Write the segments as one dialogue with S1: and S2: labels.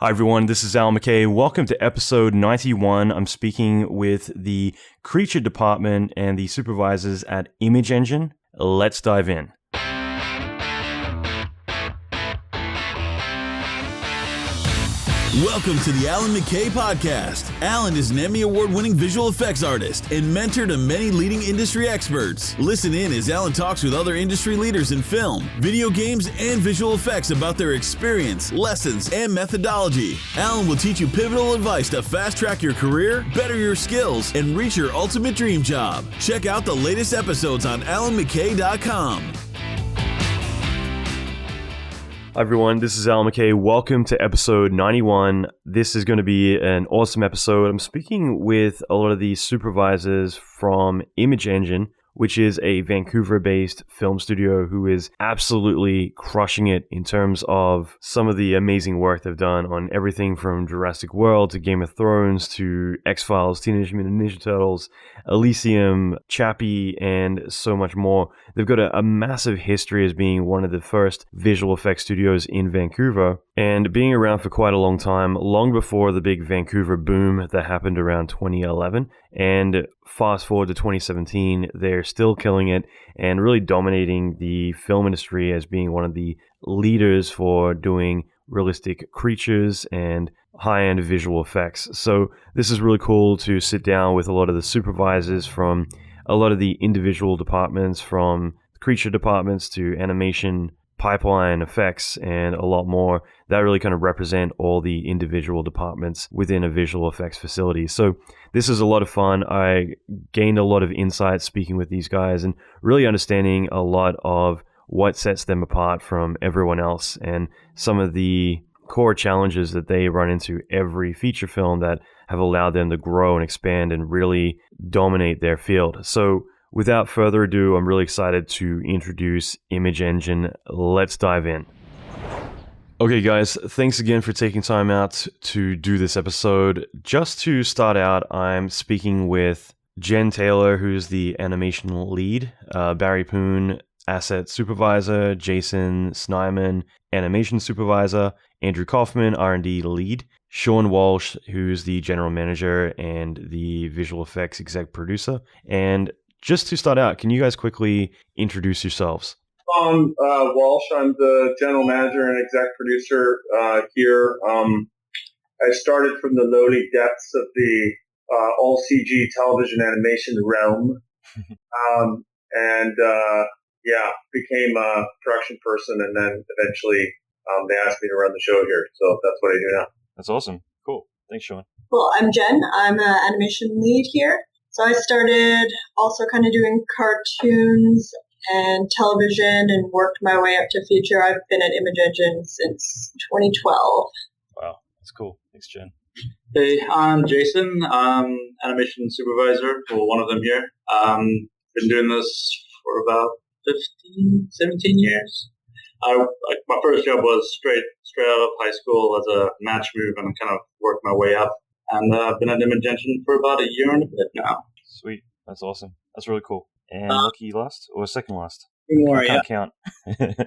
S1: Hi everyone, this is Allan McKay. Welcome to episode 91. I'm speaking with the Creature department and the supervisors at Image Engine. Let's dive in.
S2: Welcome to the Allan McKay podcast. Allan is an Emmy Award-winning visual effects artist and mentor to many leading industry experts. Listen in as Allan talks with other industry leaders in film, video games, and visual effects about their experience, lessons, and methodology. Allan will teach you pivotal advice to fast-track your career, better your skills, and reach your ultimate dream job. Check out the latest episodes on allanmckay.com.
S1: Hi everyone, this is Allan McKay. Welcome to episode 91. This is going to be an awesome episode. I'm speaking with a lot of the supervisors from Image Engine, which is a Vancouver-based film studio who is absolutely crushing it in terms of some of the amazing work they've done on everything from Jurassic World to Game of Thrones to X-Files, Teenage Mutant Ninja Turtles, Elysium, Chappie, and so much more. They've got a massive history as being one of the first visual effects studios in Vancouver and being around for quite a long time, long before the big Vancouver boom that happened around 2011. And fast forward to 2017, they're still killing it and really dominating the film industry as being one of the leaders for doing realistic creatures and high-end visual effects. So this is really cool to sit down with a lot of the supervisors from a lot of the individual departments, from creature departments to animation, pipeline effects, and a lot more that really kind of represent all the individual departments within a visual effects facility. So this is a lot of fun. I gained a lot of insight speaking with these guys and really understanding a lot of what sets them apart from everyone else and some of the core challenges that they run into every feature film that have allowed them to grow and expand and really dominate their field. So without further ado, I'm really excited to introduce Image Engine. Let's dive in. Okay, guys, thanks again for taking time out to do this episode. Just to start out, I'm speaking with Jen Taylor, who's the animation lead, Barry Poon, asset supervisor, Jason Snyman, animation supervisor, Andrew Kaufman, R&D lead, Sean Walsh, who's the general manager and the visual effects exec producer. And just to start out, can you guys quickly introduce yourselves?
S3: I'm Walsh. I'm the general manager and exec producer here. I started from the lowly depths of the all CG television animation realm, and became a production person, and then eventually they asked me to run the show here. So that's what I do now.
S1: That's awesome. Cool. Thanks, Sean.
S4: Cool. I'm Jen. I'm an animation lead here. So I started also kind of doing cartoons and television and worked my way up to feature. I've been at Image Engine since 2012.
S1: Wow, that's cool. Thanks, Jen.
S5: Hey, I'm Jason. I'm animation supervisor, well, one of them here. Been doing this for about 17 years. My first job was straight out of high school as a match move, and I kind of worked my way up. And I've been at Image Engine for about a year and a bit now.
S1: Sweet. That's awesome. That's really cool. And lucky last or second last?
S5: More,
S1: I can't count.
S6: I think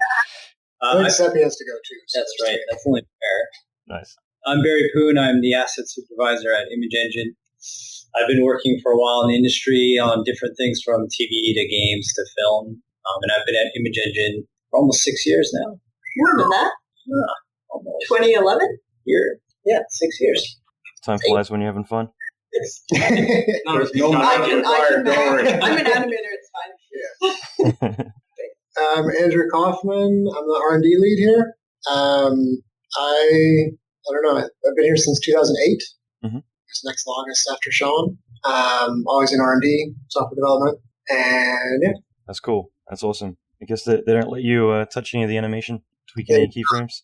S6: Chappie has to go too. So
S7: that's right. That's only fair.
S1: Nice.
S7: I'm Barry Poon. I'm the asset supervisor at Image Engine. I've been working for a while in the industry on different things from TV to games to film. And I've been at Image Engine for almost 6 years now.
S4: More than that?
S7: Almost.
S4: 2011?
S7: Yeah, 6 years.
S1: Time flies when you're having fun.
S5: No, there's no
S4: I
S5: match
S4: can
S5: required. Don't worry.
S4: I'm an animator. It's fine.
S6: I'm Andrew Kaufman. I'm the R&D lead here. I don't know. I've been here since 2008.
S1: Mm-hmm.
S6: It's next longest after Sean. Always in R&D, software development, and yeah.
S1: That's cool. That's awesome. I guess they don't let you touch any of the animation, tweak any keyframes.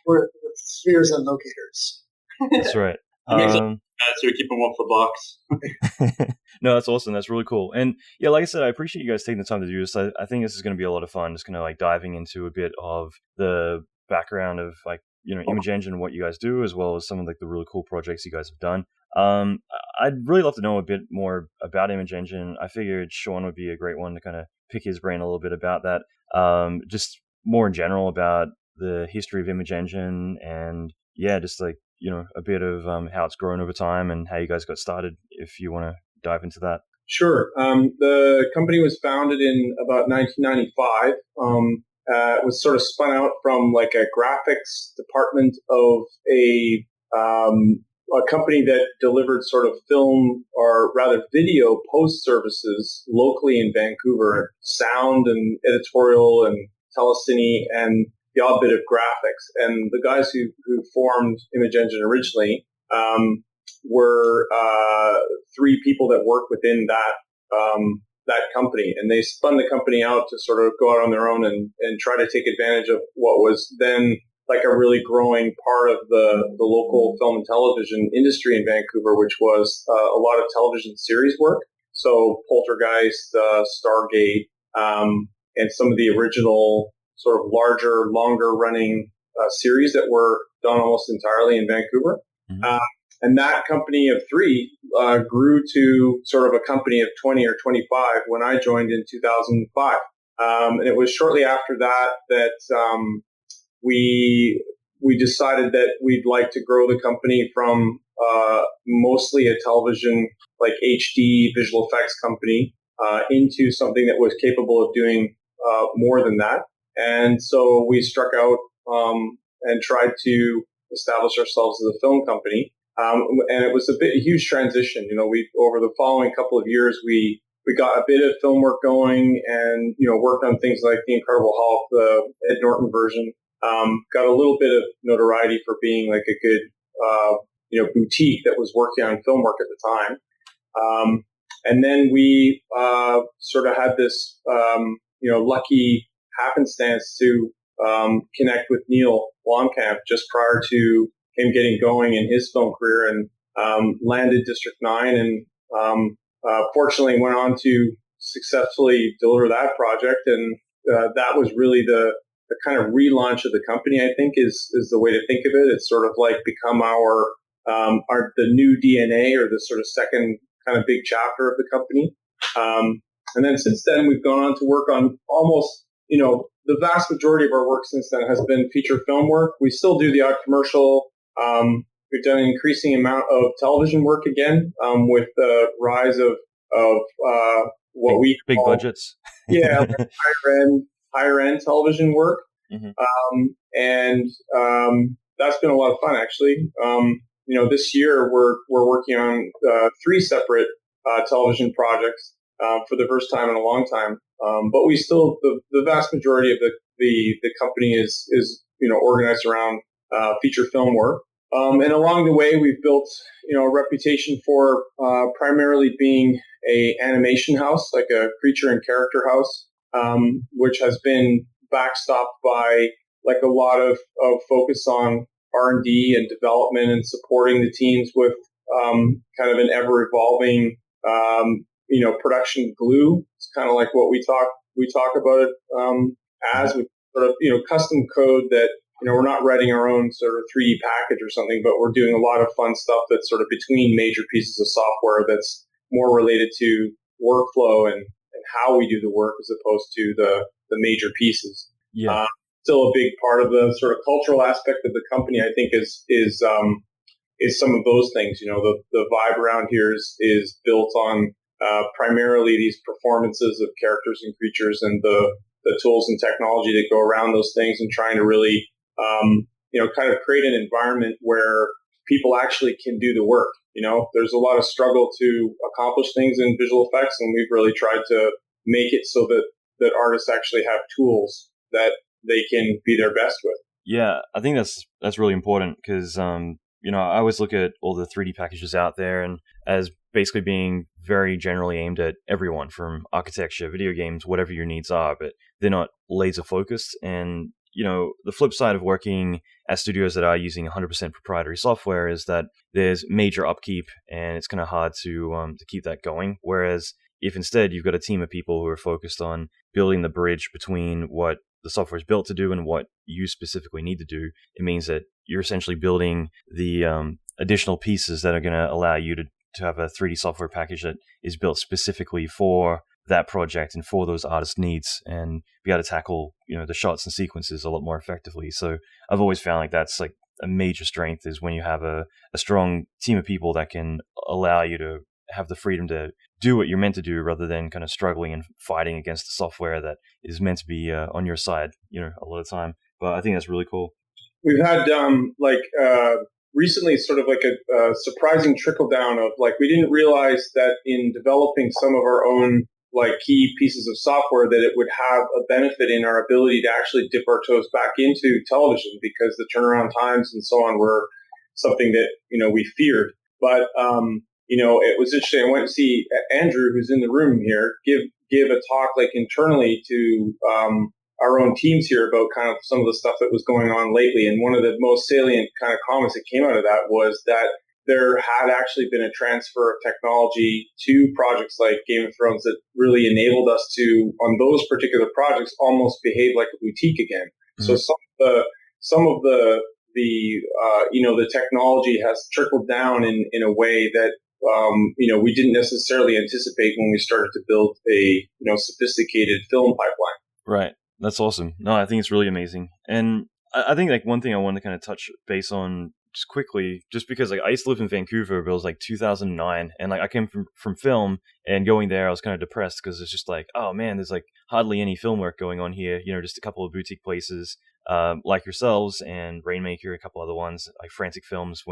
S6: We're spheres and locators.
S1: That's right.
S5: So we keep them off the box.
S1: No, that's awesome. That's really cool. And yeah, like I said, I appreciate you guys taking the time to do this. I think this is going to be a lot of fun. Just kind of like diving into a bit of the background of like, you know, Image Engine, what you guys do, as well as some of like the really cool projects you guys have done. I'd really love to know a bit more about Image Engine. I figured Sean would be a great one to kind of pick his brain a little bit about that. Just more in general about the history of Image Engine and just like, a bit of how it's grown over time and how you guys got started, if you want to dive into that.
S3: Sure. The company was founded in about 1995. It was sort of spun out from like a graphics department of a company that delivered sort of film or rather video post services locally in Vancouver, sound and editorial and telecine and the odd bit of graphics. And the guys who formed Image Engine originally were three people that worked within that company, and they spun the company out to sort of go out on their own and try to take advantage of what was then like a really growing part of the local film and television industry in Vancouver, which was a lot of television series work. So Poltergeist, Stargate, and some of the original sort of larger, longer running series that were done almost entirely in Vancouver. Mm-hmm. And that company of three grew to sort of a company of 20 or 25 when I joined in 2005. And it was shortly after that we decided that we'd like to grow the company from mostly a television, like HD visual effects company, into something that was capable of doing more than that. And so we struck out and tried to establish ourselves as a film company. And it was a huge transition. We over the following couple of years, we got a bit of film work going and, worked on things like The Incredible Hulk, the Ed Norton version. Got a little bit of notoriety for being like a good, boutique that was working on film work at the time. And then we sort of had this, lucky happenstance to connect with Neil Blomkamp just prior to him getting going in his film career, and landed District 9 and fortunately went on to successfully deliver that project. And that was really the kind of relaunch of the company, I think, is the way to think of it. It's sort of like become the new DNA, or the sort of second kind of big chapter of the company. And then since then, we've gone on to work on almost, the vast majority of our work since then has been feature film work. We still do the odd commercial. We've done an increasing amount of television work again, with the rise of what we
S1: big
S3: call,
S1: budgets.
S3: Yeah, higher end television work.
S1: Mm-hmm.
S3: And that's been a lot of fun, actually. This year we're working on 3 separate television projects for the first time in a long time. But we still, the vast majority of the company is organized around feature film work. And along the way, we've built, a reputation for primarily being a animation house, like a creature and character house, which has been backstopped by like a lot of focus on R&D and development and supporting the teams with kind of an ever-evolving, production glue. It's kind of like what we talk about it as we sort of, custom code that, we're not writing our own sort of 3D package or something, but we're doing a lot of fun stuff that's sort of between major pieces of software that's more related to workflow and how we do the work as opposed to the major pieces.
S1: Yeah.
S3: Still a big part of the sort of cultural aspect of the company, I think, is some of those things. The vibe around here is built on primarily these performances of characters and creatures and the tools and technology that go around those things, and trying to really kind of create an environment where people actually can do the work. There's a lot of struggle to accomplish things in visual effects, and we've really tried to make it so that artists actually have tools that they can be their best with.
S1: Yeah, I think that's really important because, I always look at all the 3D packages out there and as basically being very generally aimed at everyone from architecture, video games, whatever your needs are, but they're not laser focused. And, the flip side of working at studios that are using 100% proprietary software is that there's major upkeep and it's kind of hard to keep that going. Whereas if instead you've got a team of people who are focused on building the bridge between what the software is built to do and what you specifically need to do, it means that you're essentially building the additional pieces that are going to allow you to have a 3D software package that is built specifically for that project and for those artist needs, and be able to tackle, the shots and sequences a lot more effectively. So I've always found like that's like a major strength, is when you have a strong team of people that can allow you to have the freedom to do what you're meant to do, rather than kind of struggling and fighting against the software that is meant to be on your side, a lot of time. But I think that's really cool.
S3: We've had recently sort of like a surprising trickle down of like, we didn't realize that in developing some of our own like key pieces of software that it would have a benefit in our ability to actually dip our toes back into television, because the turnaround times and so on were something that, we feared. But, it was interesting. I went to see Andrew, who's in the room here, give a talk like internally to our own teams here about kind of some of the stuff that was going on lately. And one of the most salient kind of comments that came out of that was that there had actually been a transfer of technology to projects like Game of Thrones that really enabled us to, on those particular projects, almost behave like a boutique again. Mm-hmm. So some of the technology has trickled down in a way that we didn't necessarily anticipate when we started to build a sophisticated film pipeline.
S1: Right. That's awesome. No, I think it's really amazing. And I think like one thing I wanted to kind of touch base on just quickly, just because like I used to live in Vancouver, but it was like 2009, and like I came from film, and going there I was kind of depressed because it's just like, oh man, there's like hardly any film work going on here. Just a couple of boutique places like yourselves and Rainmaker, a couple other ones like Frantic Films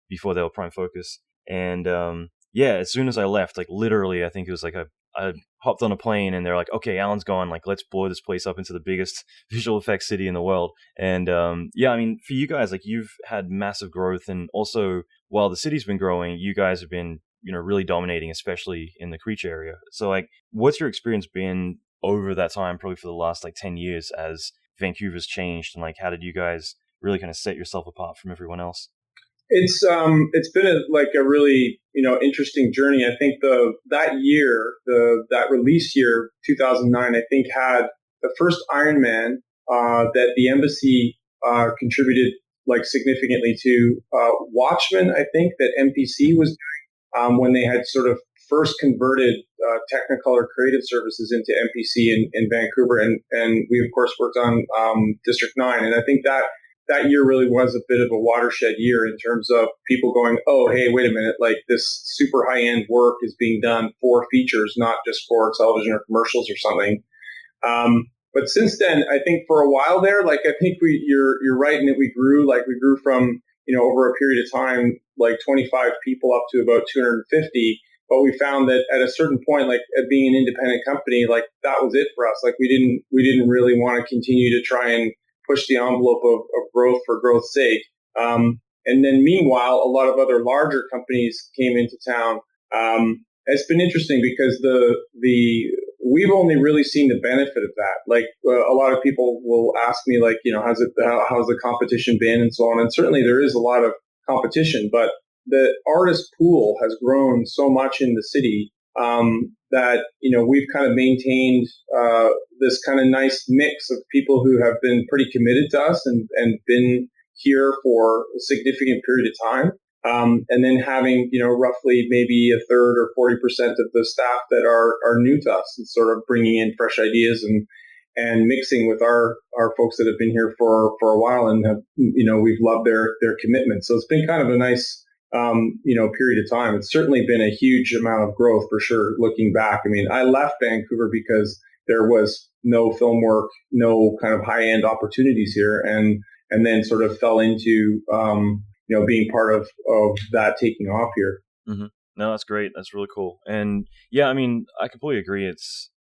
S1: before they were Prime Focus. And as soon as I left, like literally, I think it was like I hopped on a plane and they're like, okay, Allan's gone. Like, let's blow this place up into the biggest visual effects city in the world. And I mean, for you guys, like you've had massive growth, and also while the city's been growing, you guys have been, really dominating, especially in the Creature area. So like, what's your experience been over that time, probably for the last like 10 years as Vancouver's changed, and like, how did you guys really kind of set yourself apart from everyone else?
S3: It's been a really interesting journey. I think that release year 2009, I think, had the first Iron Man that the embassy contributed like significantly to. Watchmen, I think, that MPC was doing when they had sort of first converted Technicolor Creative Services into MPC in Vancouver, and we of course worked on District 9, and I think that year really was a bit of a watershed year in terms of people going, oh, hey, wait a minute, like this super high-end work is being done for features, not just for television or commercials or something. But since then, I think for a while there, like I think you're right in that we grew from, over a period of time, like 25 people up to about 250. But we found that at a certain point, like at being an independent company, like that was it for us. Like we didn't really want to continue to try and push the envelope of growth for growth's sake. And then meanwhile, a lot of other larger companies came into town. It's been interesting because we've only really seen the benefit of that. Like a lot of people will ask me like, how's the competition been and so on. And certainly there is a lot of competition, but the artist pool has grown so much in the city that, we've kind of maintained this kind of nice mix of people who have been pretty committed to us and been here for a significant period of time. And then having, roughly maybe a third or 40% of the staff that are new to us, and sort of bringing in fresh ideas and mixing with our folks that have been here for a while and have, we've loved their commitment. So it's been kind of a nice period of time. It's certainly been a huge amount of growth for sure. Looking back, I mean, I left Vancouver because there was no film work, no kind of high end opportunities here, and then sort of fell into being part of that taking off here.
S1: Mm-hmm. No, that's great. That's really cool. And yeah, I mean, I completely agree.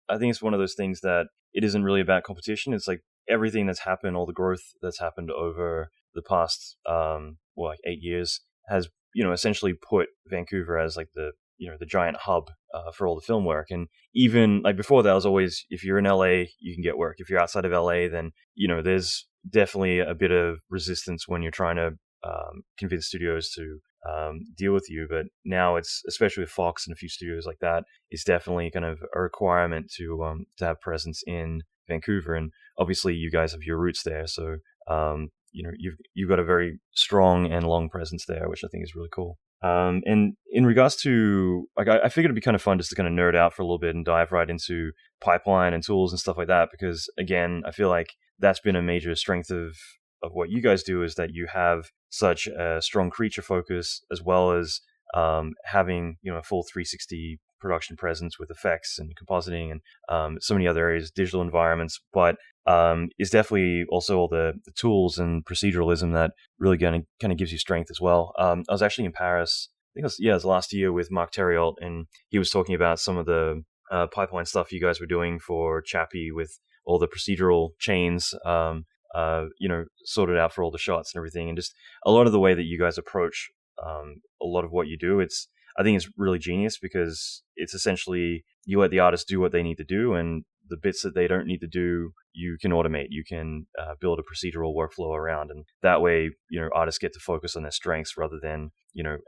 S1: I think it's one of those things that it isn't really about competition. It's like everything that's happened, all the growth that's happened over the past 8 years has essentially put Vancouver as like the giant hub for all the film work. And even like before that, was always, if you're in LA, you can get work. If you're outside of LA, then there's definitely a bit of resistance when you're trying to convince studios to deal with you. But now it's, especially with Fox and a few studios like that, it's definitely kind of a requirement to have presence in Vancouver. And obviously you guys have your roots there, so you've got a very strong and long presence there, which I think is really cool. And in regards to, like, I figured it'd be kind of fun just to kind of nerd out for a little bit and dive right into pipeline and tools and stuff like that, because again, I feel like that's been a major strength of what you guys do, is that you have such a strong creature focus, as well as having a full 360 production presence with effects and compositing and so many other areas, digital environments, but is definitely also all the tools and proceduralism that really kind of gives you strength as well. I was actually in Paris, I think it was last year, with Mark Terriot, and he was talking about some of the pipeline stuff you guys were doing for Chappie with all the procedural chains, sorted out for all the shots and everything, and just a lot of the way that you guys approach a lot of what you do. I think it's really genius, because it's essentially you let the artists do what they need to do, and the bits that they don't need to do, you can automate. You can build a procedural workflow around, and that way, artists get to focus on their strengths rather than,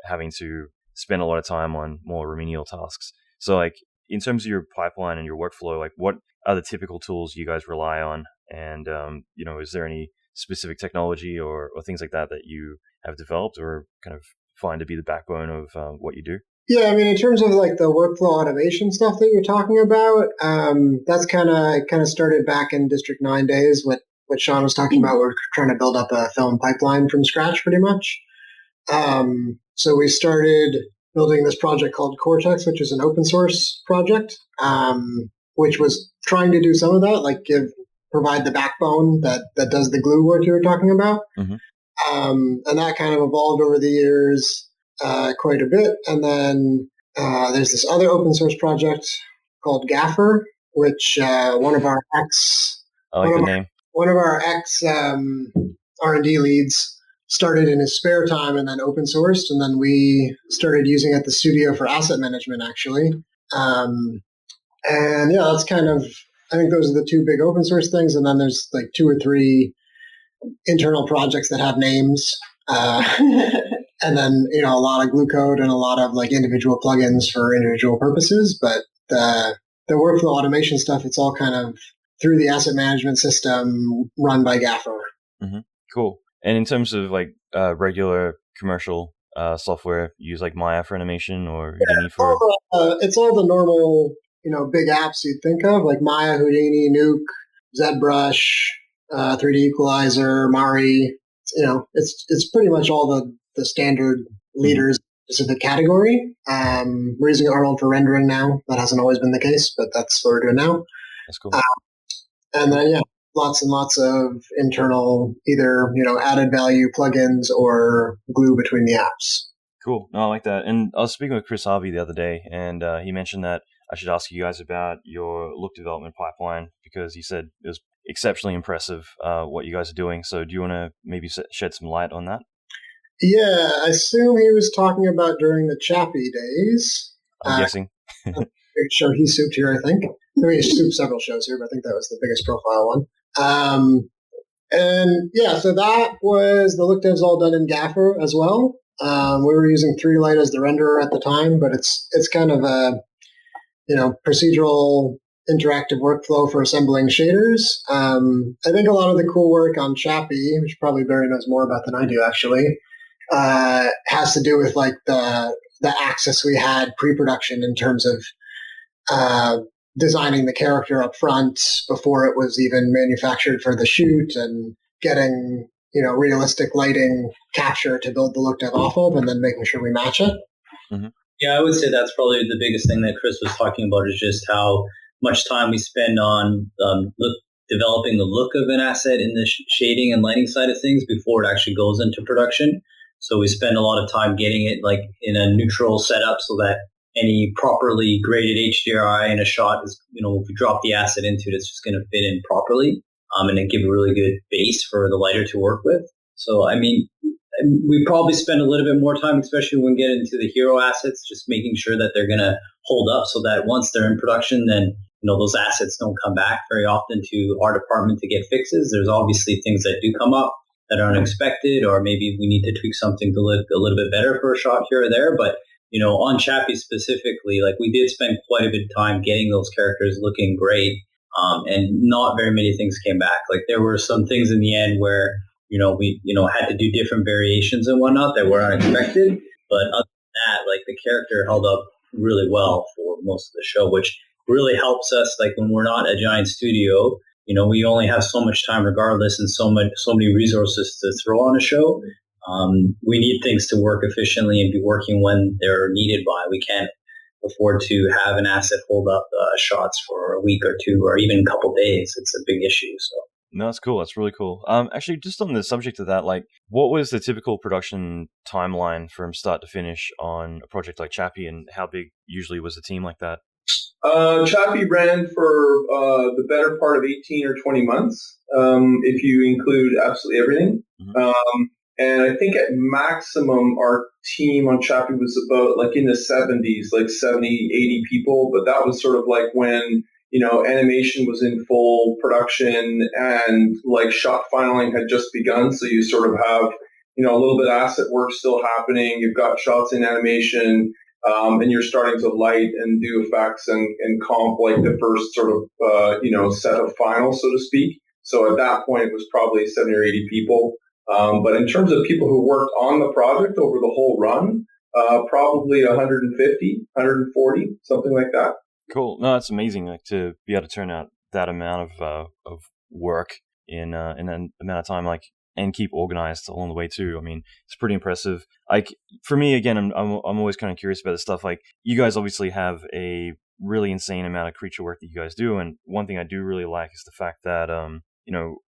S1: having to spend a lot of time on more remedial tasks. So, like, in terms of your pipeline and your workflow, like, what are the typical tools you guys rely on? And, is there any specific technology or things like that you have developed or kind of find to be the backbone of what you do?
S6: Yeah, I mean, in terms of like the workflow automation stuff that you're talking about, that's kind of started back in District 9 days. What Sean was talking about, we're trying to build up a film pipeline from scratch, pretty much. So we started building this project called Cortex, which is an open source project, which was trying to do some of that, like provide the backbone that does the glue work you were talking about.
S1: Mm-hmm.
S6: And that kind of evolved over the years quite a bit. And then there's this other open source project called Gaffer, which one of our ex R&D leads started in his spare time and then open sourced, and then we started using it at the studio for asset management, actually. And yeah, that's kind of, I think those are the two big open source things. And then there's like 2 or 3 internal projects that have names. And then, a lot of glue code and a lot of like individual plugins for individual purposes. But the workflow automation stuff, it's all kind of through the asset management system run by Gaffer.
S1: Mm-hmm. Cool. And in terms of like regular commercial software, you use like Maya for animation or Houdini for?
S6: It's all the normal, big apps you'd think of, like Maya, Houdini, Nuke, ZBrush, 3D Equalizer, Mari. It's pretty much all the standard leaders specific category. We're using Arnold for rendering now. That hasn't always been the case, but that's what we're doing now.
S1: That's cool.
S6: And then, lots and lots of internal, either, added value plugins or glue between the apps.
S1: Cool. No, I like that. And I was speaking with Chris Harvey the other day, and he mentioned that I should ask you guys about your look development pipeline, because he said it was exceptionally impressive what you guys are doing. So do you want to maybe shed some light on that?
S6: Yeah, I assume he was talking about during the Chappie days.
S1: I'm guessing.
S6: Big show he souped here, I think. I mean, he souped several shows here, but I think that was the biggest profile one. And yeah, so that was, the look dev's all done in Gaffer as well. We were using 3Light as the renderer at the time, but it's kind of a, procedural interactive workflow for assembling shaders. I think a lot of the cool work on Chappie, which probably Barry knows more about than I do actually, has to do with like the access we had pre-production in terms of designing the character up front before it was even manufactured for the shoot, and getting, realistic lighting capture to build the look dev off of, and then making sure we match it.
S1: Mm-hmm.
S7: Yeah, I would say that's probably the biggest thing that Chris was talking about, is just how much time we spend on developing the look of an asset in the shading and lighting side of things before it actually goes into production. So we spend a lot of time getting it like in a neutral setup so that any properly graded HDRI in a shot is, if you drop the asset into it, it's just going to fit in properly, and then give a really good base for the lighter to work with. So, I mean, we probably spend a little bit more time, especially when we get into the hero assets, just making sure that they're going to hold up so that once they're in production, then, those assets don't come back very often to our department to get fixes. There's obviously things that do come up that are unexpected, or maybe we need to tweak something to look a little bit better for a shot here or there. But on Chappie specifically, like, we did spend quite a bit of time getting those characters looking great, and not very many things came back. Like, there were some things in the end where we had to do different variations and whatnot that were unexpected. But other than that, like the character held up really well for most of the show, which really helps us. Like when we're not a giant studio, we only have so much time regardless, and so many resources to throw on a show. We need things to work efficiently and be working when they're needed by. We can't afford to have an asset hold up shots for a week or two or even a couple days. It's a big issue. So.
S1: No, that's cool. That's really cool. Actually, just on the subject of that, like, what was the typical production timeline from start to finish on a project like Chappie, and how big usually was a team like that?
S3: Chappie ran for the better part of 18 or 20 months, if you include absolutely everything. Mm-hmm. And I think at maximum, our team on Chappie was about like in the 70s, like 70, 80 people. But that was sort of like when, animation was in full production and like shot filing had just begun. So you sort of have, a little bit of asset work still happening. You've got shots in animation, and you're starting to light and do effects and comp like the first sort of, set of finals, so to speak. So at that point, it was probably 70 or 80 people. But in terms of people who worked on the project over the whole run, probably 150, 140, something like that.
S1: Cool. No, that's amazing. Like to be able to turn out that amount of work in an amount of time, like, and keep organized along the way too. I mean, it's pretty impressive. Like for me, again, I'm always kind of curious about this stuff. Like you guys obviously have a really insane amount of creature work that you guys do, and one thing I do really like is the fact that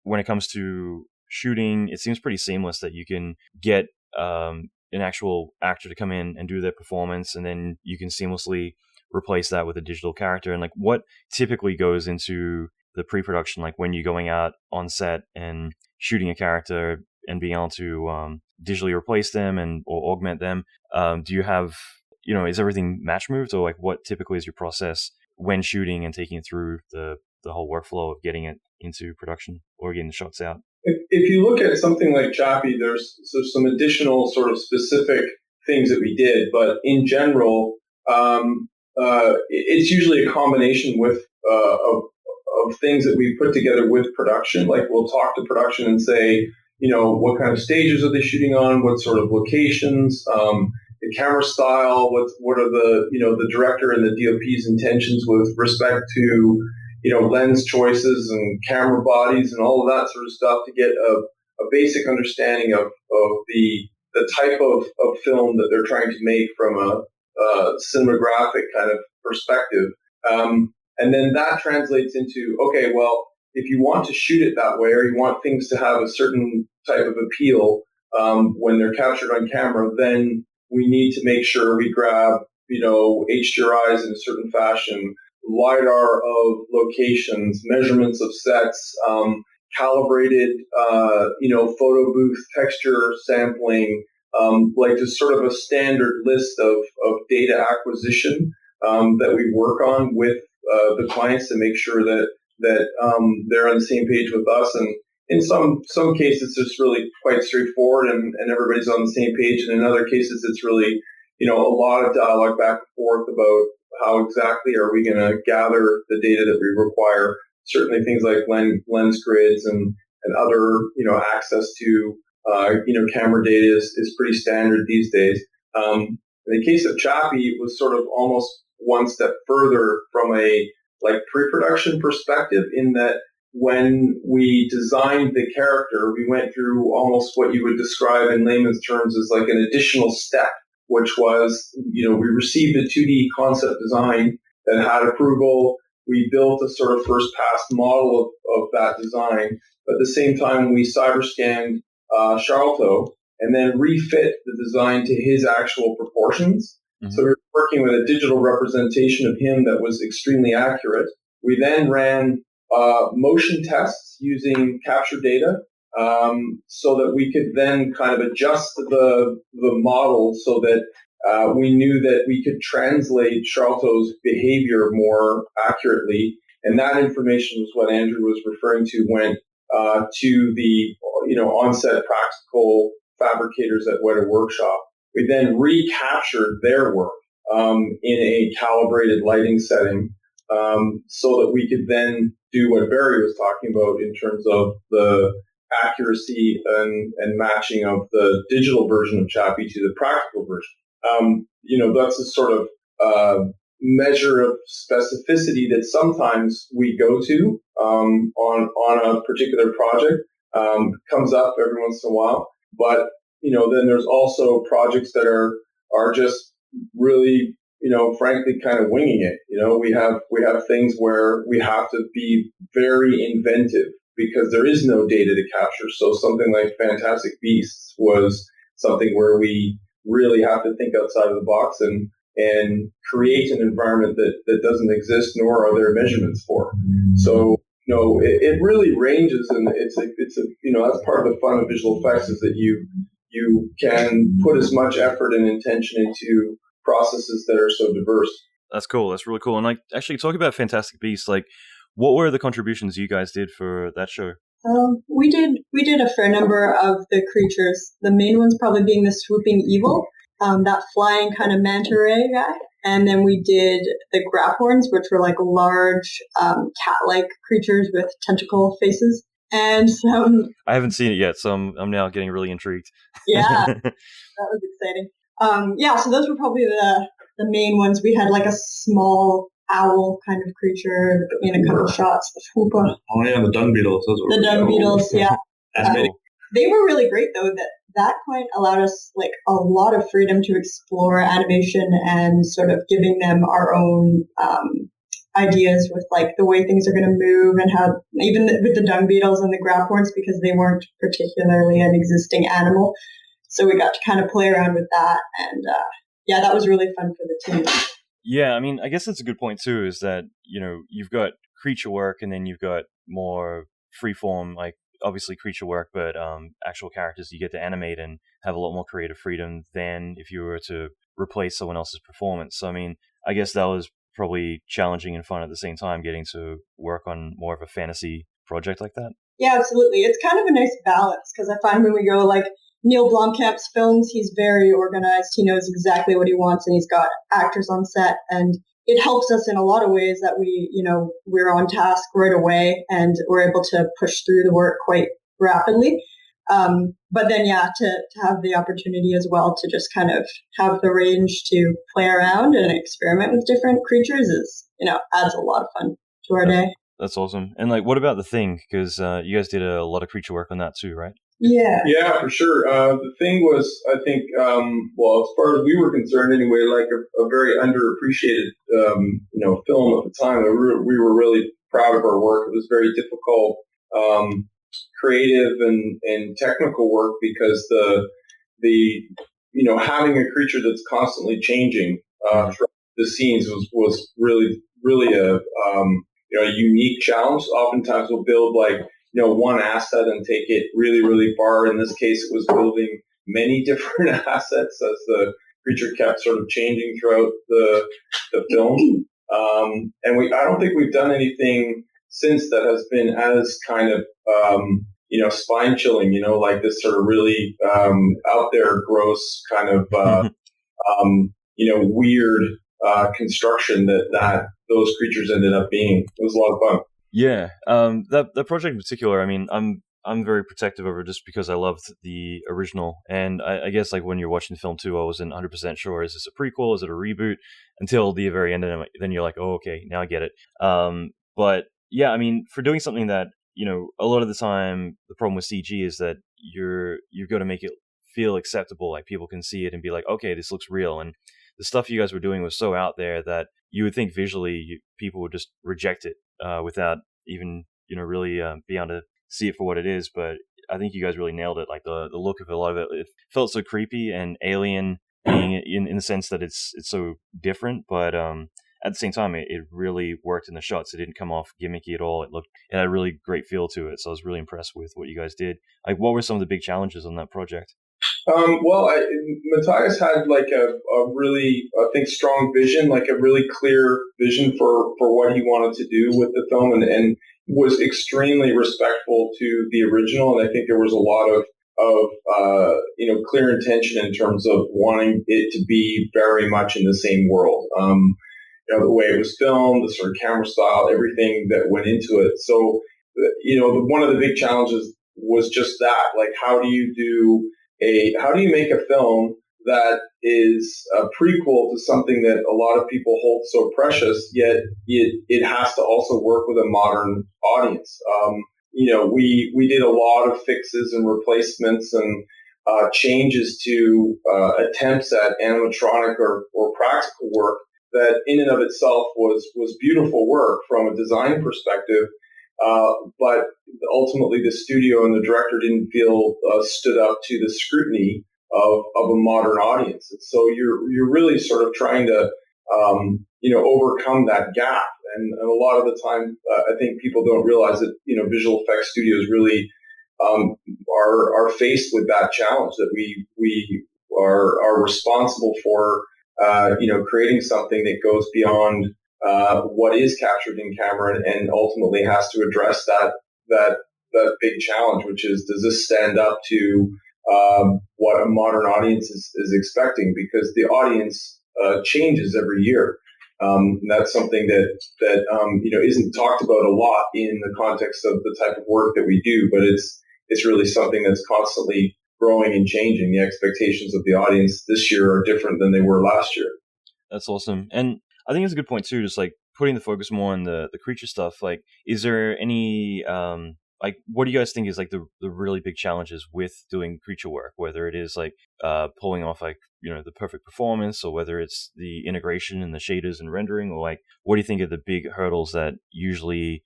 S1: when it comes to shooting, it seems pretty seamless that you can get an actual actor to come in and do their performance, and then you can seamlessly replace that with a digital character. And like, what typically goes into the pre-production, like when you're going out on set and shooting a character and being able to digitally replace them or augment them? Do you have, is everything match moved, or like what typically is your process when shooting and taking it through the whole workflow of getting it into production or getting the shots out?
S3: If you look at something like Chappie, there's some additional sort of specific things that we did, but in general, it's usually a combination with of things that we put together with production. Like we'll talk to production and say, what kind of stages are they shooting on? What sort of locations? The camera style? What are the director and the DOP's intentions with respect to lens choices and camera bodies and all of that sort of stuff to get a basic understanding of the type of film that they're trying to make from a cinematographic kind of perspective. And then that translates into, okay, well, if you want to shoot it that way, or you want things to have a certain type of appeal when they're captured on camera, then we need to make sure we grab, HDRIs in a certain fashion, LiDAR of locations, measurements of sets, calibrated, photo booth texture sampling, like just sort of a standard list of data acquisition that we work on with the clients to make sure that they're on the same page with us. And in some cases, it's really quite straightforward and everybody's on the same page. And in other cases, it's really, a lot of dialogue back and forth about how exactly are we going to gather the data that we require. Certainly things like lens grids and other, access to, camera data is pretty standard these days. In the case of Chappie, it was sort of almost one step further from a pre-production perspective, in that when we designed the character, we went through almost what you would describe in layman's terms as like an additional step, which was, we received a 2D concept design that had approval. We built a sort of first pass model of that design. But at the same time, we cyber scanned Charlotte and then refit the design to his actual proportions. Mm-hmm. So we were working with a digital representation of him that was extremely accurate. We then ran motion tests using capture data, so that we could then kind of adjust the model so that we knew that we could translate Charlotte's behavior more accurately. And that information was what Andrew was referring to when to the on-set practical fabricators at Weta Workshop. We then recaptured their work in a calibrated lighting setting, so that we could then do what Barry was talking about in terms of the accuracy and matching of the digital version of Chappie to the practical version. That's a sort of measure of specificity that sometimes we go to on a particular project. Comes up every once in a while, but then there's also projects that are just really, frankly, kind of winging it. We have things where we have to be very inventive because there is no data to capture. So something like Fantastic Beasts was something where we really have to think outside of the box and create an environment that doesn't exist, nor are there measurements for. So, it really ranges, and it's that's part of the fun of visual effects is that you can put as much effort and intention into processes that are so diverse.
S1: That's cool. That's really cool. And actually talk about Fantastic Beasts, what were the contributions you guys did for that show?
S4: We did a fair number of the creatures. The main ones probably being the swooping evil, that flying kind of manta ray guy. And then we did the graphorns, which were large cat-like creatures with tentacle faces. And some...
S1: I haven't seen it yet, so I'm now getting really intrigued.
S4: Yeah, that was exciting. So those were probably the main ones. We had a small owl kind of creature in a couple shots. The swooper.
S5: Oh yeah, the dung beetles. Those were
S4: the dung beetles, yeah. They were really great though. That point allowed us a lot of freedom to explore animation and sort of giving them our own ideas with the way things are going to move and how even with the dung beetles and the graphorns, because they weren't particularly an existing animal. So we got to kind of play around with that. And that was really fun for the team.
S1: Yeah, I mean, I guess that's a good point too, is that, you've got creature work and then you've got more freeform, obviously creature work, but actual characters you get to animate and have a lot more creative freedom than if you were to replace someone else's performance. So, I mean, I guess that was probably challenging and fun at the same time, getting to work on more of a fantasy project like that.
S4: Yeah, absolutely. It's kind of a nice balance because I find when we go Neil Blomkamp's films, he's very organized. He knows exactly what he wants and he's got actors on set, and it helps us in a lot of ways that we're on task right away and we're able to push through the work quite rapidly. But then, to have the opportunity as well to just kind of have the range to play around and experiment with different creatures is, adds a lot of fun to our day.
S1: That's awesome. And what about The Thing? Because you guys did a lot of creature work on that too, right?
S4: Yeah.
S3: Yeah, for sure. The Thing was, I think, as far as we were concerned anyway, a very underappreciated, film at the time. We were really proud of our work. It was very difficult, creative and technical work because the having a creature that's constantly changing throughout the scenes was really a unique challenge. Oftentimes we'll build one asset and take it really, really far. In this case, it was building many different assets as the creature kept sort of changing throughout the film. And I don't think we've done anything since that has been as kind of, spine chilling, this sort of really out there, gross kind of, weird construction that those creatures ended up being. It was a lot of fun.
S1: Yeah, that project in particular, I mean, I'm very protective of it just because I loved the original, and I guess when you're watching the film too, I wasn't 100% sure, is this a prequel, is it a reboot, until the very end, and then you're oh, okay, now I get it. But yeah, I mean, for doing something that, a lot of the time, the problem with CG is that you've got to make it feel acceptable, people can see it and be okay, this looks real, and the stuff you guys were doing was so out there that you would think visually people would just reject it without even really being able to see it for what it is. But I think you guys really nailed it. The look of a lot of it felt so creepy and alien, being in the sense that it's so different. But at the same time, it really worked in the shots. It didn't come off gimmicky at all. It had a really great feel to it. So I was really impressed with what you guys did. What were some of the big challenges on that project?
S3: Matthias had a really, I think, strong vision, a really clear vision for what he wanted to do with the film, and was extremely respectful to the original. And I think there was a lot of clear intention in terms of wanting it to be very much in the same world. The way it was filmed, the sort of camera style, everything that went into it. So, one of the big challenges was just that. Like, how do you make a film that is a prequel to something that a lot of people hold so precious, yet it has to also work with a modern audience. We did a lot of fixes and replacements and changes to attempts at animatronic or practical work that in and of itself was beautiful work from a design perspective. But ultimately the studio and the director didn't feel stood up to the scrutiny of a modern audience. And so you're really sort of trying to, overcome that gap. And a lot of the time, I think people don't realize that, visual effects studios really are faced with that challenge, that we are responsible for, creating something that goes beyond what is captured in camera and ultimately has to address that big challenge, which is, does this stand up to what a modern audience is expecting? Because the audience changes every year. That's something that isn't talked about a lot in the context of the type of work that we do, but it's really something that's constantly growing and changing. The expectations of the audience this year are different than they were last year.
S1: That's awesome. And I think it's a good point too, just like putting the focus more on the creature stuff. Like, is there any what do you guys think is like the really big challenges with doing creature work, whether it is like pulling off like, the perfect performance, or whether it's the integration and the shaders and rendering, or like, what do you think are the big hurdles that usually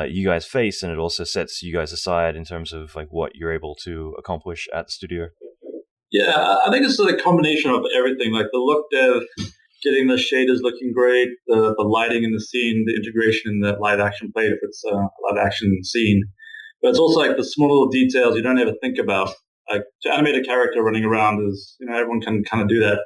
S1: you guys face, and it also sets you guys aside in terms of like what you're able to accomplish at the studio?
S5: Yeah, I think it's a combination of everything, like the look dev, getting the shaders looking great, the lighting in the scene, the integration in the live action plate if it's a live action scene. But it's also like the small little details you don't ever think about. Like, to animate a character running around is, everyone can kind of do that,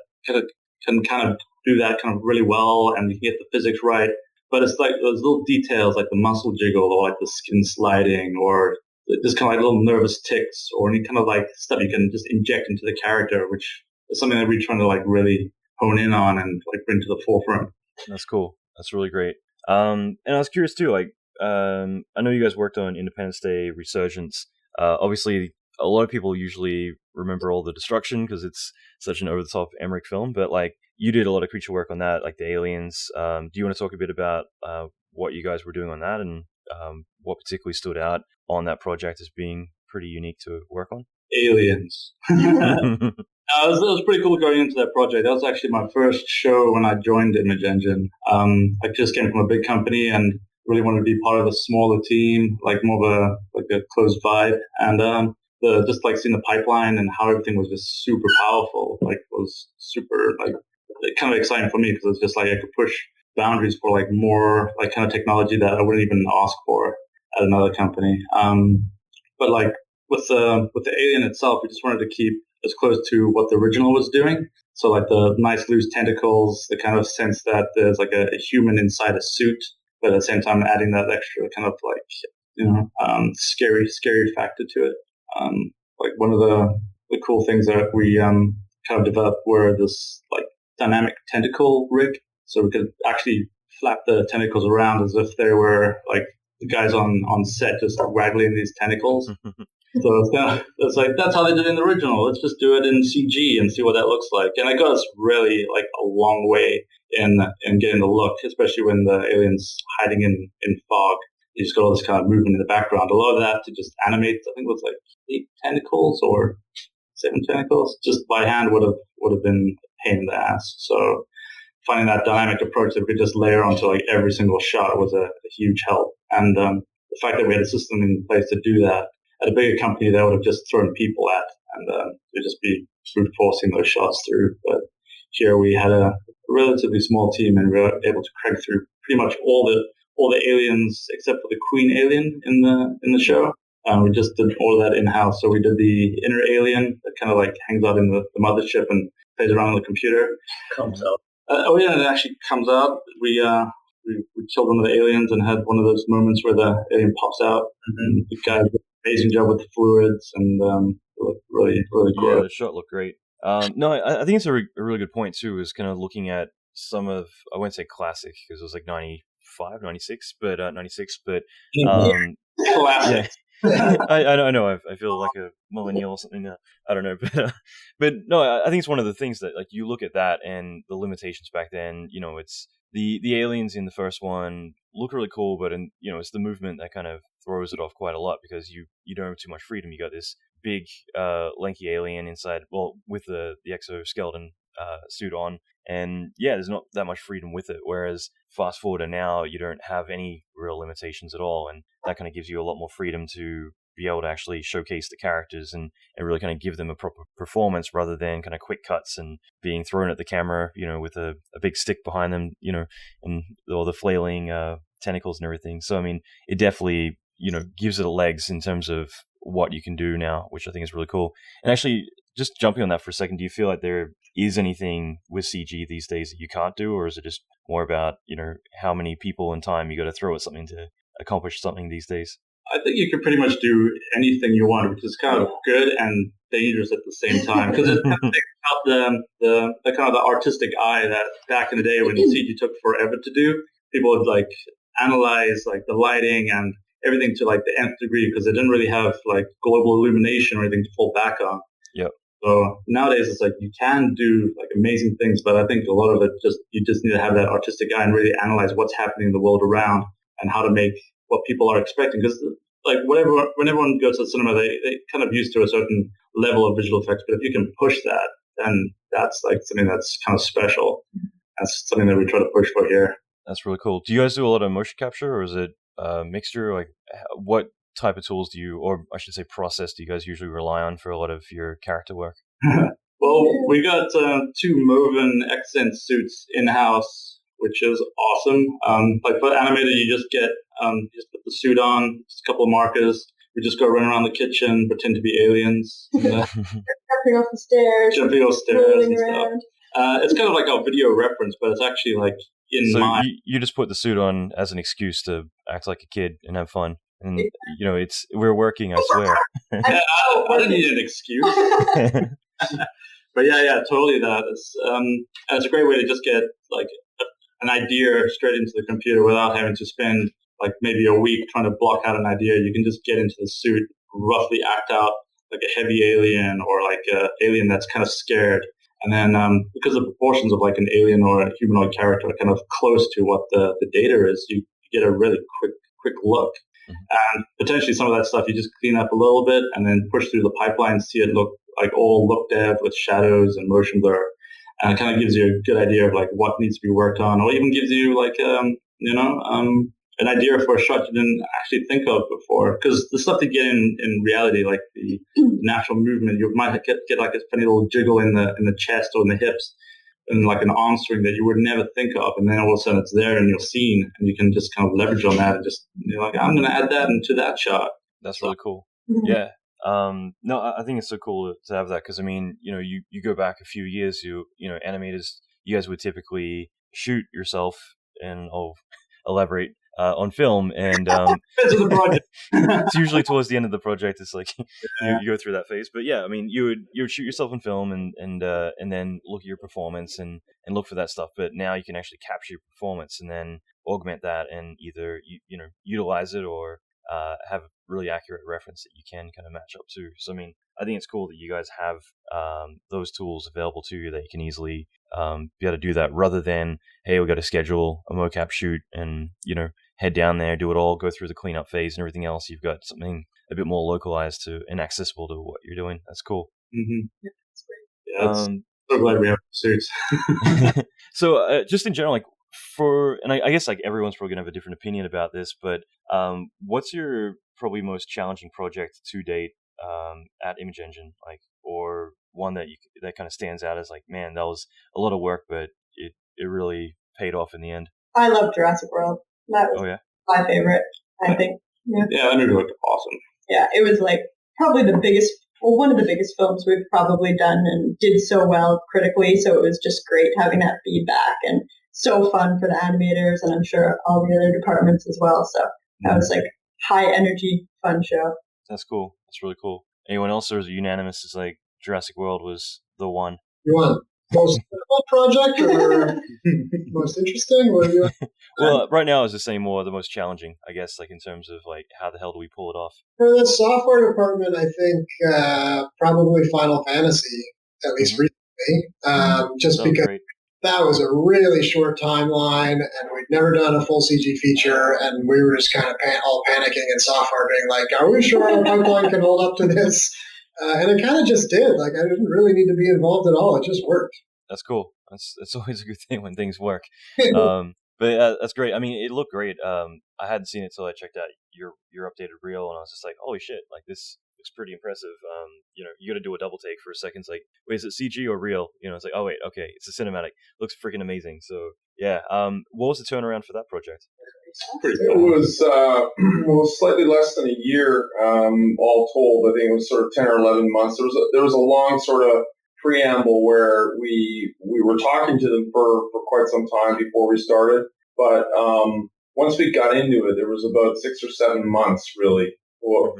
S5: really well, and you can get the physics right. But it's like those little details, like the muscle jiggle, or like the skin sliding, or just kind of like little nervous ticks, or any kind of like stuff you can just inject into the character, which is something that we're trying to like really hone in on and like bring to the forefront.
S1: That's cool. That's really great. And I was curious too, like, I know you guys worked on Independence Day, Resurgence. Obviously, a lot of people usually remember all the destruction because it's such an over-the-top Emmerich film, but like, you did a lot of creature work on that, like the aliens. Do you want to talk a bit about what you guys were doing on that, and what particularly stood out on that project as being pretty unique to work on?
S5: Aliens. It was pretty cool going into that project. That was actually my first show when I joined Image Engine. I just came from a big company and really wanted to be part of a smaller team, like more of a closed vibe. And just like seeing the pipeline and how everything was just super powerful, like was super like kind of exciting for me, because it's just like I could push boundaries for like more like kind of technology that I wouldn't even ask for at another company. But like with the alien itself, we just wanted to keep as close to what the original was doing. So like the nice loose tentacles, the kind of sense that there's like a human inside a suit, but at the same time adding that extra kind of like, scary factor to it. Like one of the cool things that we kind of developed were this like dynamic tentacle rig. So we could actually flap the tentacles around as if they were like the guys on set just waggling these tentacles. So it's like, that's how they did it in the original. Let's just do it in CG and see what that looks like. And it got us really like a long way in getting the look, especially when the alien's hiding in fog. You just got all this kind of movement in the background. A lot of that to just animate, I think it was like 8 tentacles or 7 tentacles, just by hand would have been a pain in the ass. So finding that dynamic approach that we could just layer onto like every single shot was a huge help. And the fact that we had a system in place to do that, at a bigger company, they would have just thrown people at, and they'd just be brute forcing those shots through. But here we had a relatively small team, and we were able to crank through pretty much all the aliens except for the queen alien in the show. We just did all of that in-house. So we did the inner alien that kind of like hangs out in the mothership and plays around on the computer.
S7: Comes out.
S5: It actually comes out. We killed one of the aliens and had one of those moments where the alien pops out. And the guy did an amazing job with the fluids, and it looked really, really cool.
S1: Yeah, the shot looked great. No, I think it's a really good point too, is kind of looking at some of, I wouldn't say classic because it was like 95, 96, but 96, but
S5: classic.
S1: I know. I feel like a millennial or something now. I don't know, but no, I think it's one of the things that like you look at that and the limitations back then. It's the aliens in the first one look really cool, but it's the movement that kind of throws it off quite a lot because you don't have too much freedom. You got this big, lanky alien inside, well, with the exoskeleton suit on, and yeah, there's not that much freedom with it. Whereas fast forward to now, you don't have any real limitations at all, and that kind of gives you a lot more freedom to be able to actually showcase the characters and really kind of give them a proper performance rather than kind of quick cuts and being thrown at the camera, with a big stick behind them, and all the flailing tentacles and everything. So, I mean, it definitely, gives it legs in terms of what you can do now, which I think is really cool. And actually, just jumping on that for a second, do you feel like there is anything with CG these days that you can't do, or is it just more about, how many people and time you got to throw at something to accomplish something these days?
S5: I think you can pretty much do anything you want, which is kind of good and dangerous at the same time, because it kind of takes out the kind of the artistic eye that back in the day when CG took forever to do, people would like analyze like the lighting and everything to like the nth degree because they didn't really have like global illumination or anything to fall back on.
S1: Yep.
S5: So nowadays it's like you can do like amazing things, but I think a lot of it you just need to have that artistic eye and really analyze what's happening in the world around and how to make what people are expecting. Because like when everyone goes to the cinema, they kind of used to a certain level of visual effects, but if you can push that, then that's like something that's kind of special. That's something that we try to push for here.
S1: That's really cool. Do you guys do a lot of motion capture, or is it a mixture? Like, what type of tools do you, or I should say process, do you guys usually rely on for a lot of your character work?
S5: Well, we got 2 Moven accent suits in-house, which is awesome. Like for animated, you just get, you just put the suit on, just a couple of markers. We just go run around the kitchen, pretend to be aliens.
S4: Jumping off the stairs.
S5: Jumping off stairs and stuff. It's kind of like our video reference, but it's actually like in mind.
S1: You just put the suit on as an excuse to act like a kid and have fun. And, we're working, I swear.
S5: I didn't need an excuse. But yeah, totally that. It's a great way to just get like an idea straight into the computer without having to spend like maybe a week trying to block out an idea. You can just get into the suit, roughly act out like a heavy alien or like an alien that's kind of scared. And then because the proportions of like an alien or a humanoid character are kind of close to what the data is, you get a really quick look. And potentially some of that stuff you just clean up a little bit and then push through the pipeline, see it look like all looked at with shadows and motion blur. And it kind of gives you a good idea of like what needs to be worked on, or even gives you like, an idea for a shot you didn't actually think of before. Because the stuff you get in reality, like the natural movement, you might get like a funny little jiggle in the chest or in the hips, and like an arm swing that you would never think of, and then all of a sudden it's there in your scene, and you can just kind of leverage on that and just like, I'm going to add that into that shot.
S1: That's really cool. Yeah. No, I think it's so cool to have that because I mean, you go back a few years, animators, you guys would typically shoot yourself, and I'll elaborate on film, and it's usually towards the end of the project. It's like you go through that phase, but yeah, I mean, you would shoot yourself in film and then look at your performance and look for that stuff. But now you can actually capture your performance and then augment that and either utilize it or have a really accurate reference that you can kind of match up to. So I mean, I think it's cool that you guys have those tools available to you that you can easily be able to do that rather than, hey, we got to schedule a mocap shoot and head down there, do it all, go through the cleanup phase and everything else. You've got something a bit more localized to and accessible to what you're doing. That's cool.
S5: Mm-hmm. Yeah, that's great. Yeah, so glad we have suits.
S1: So just in general, like and I guess like everyone's probably gonna have a different opinion about this, but what's your probably most challenging project to date at Image Engine, like, or one that that kind of stands out as like, man, that was a lot of work, but it really paid off in the end?
S4: I love Jurassic World. That was my favorite, I think.
S5: Yeah, that movie looked awesome.
S4: Yeah, it was like probably one of the biggest films we've probably done, and did so well critically. So it was just great having that feedback, and so fun for the animators, and I'm sure all the other departments as well. So that was like high energy, fun show.
S1: That's cool. That's really cool. Anyone else, or is it unanimous? Is like Jurassic World was the one?
S6: You won. Most difficult project or most interesting? What are you?
S1: Well, right now I was just saying more the most challenging, I guess, like in terms of like how the hell do we pull it off?
S6: For the software department, I think probably Final Fantasy, at least recently, just because
S1: Great.
S6: that was a really short timeline, and we'd never done a full CG feature, and we were just kind of all panicking in software, being like, "Are we sure our pipeline can hold up to this?" And it kind of just did. Like, I didn't really need to be involved at all. It just worked.
S1: That's cool. That's always a good thing when things work. But that's great. I mean, it looked great. I hadn't seen it till I checked out your updated reel, and I was just like, holy shit! Like this looks pretty impressive. You got to do a double take for a second. It's like, wait, is it CG or real? It's like, oh wait, okay, it's a cinematic. Looks freaking amazing. So yeah. What was the turnaround for that project?
S3: It was slightly less than a year, all told. I think it was sort of 10 or 11 months. There was a long sort of preamble where we were talking to them for quite some time before we started. But once we got into it, there was about 6 or 7 months really for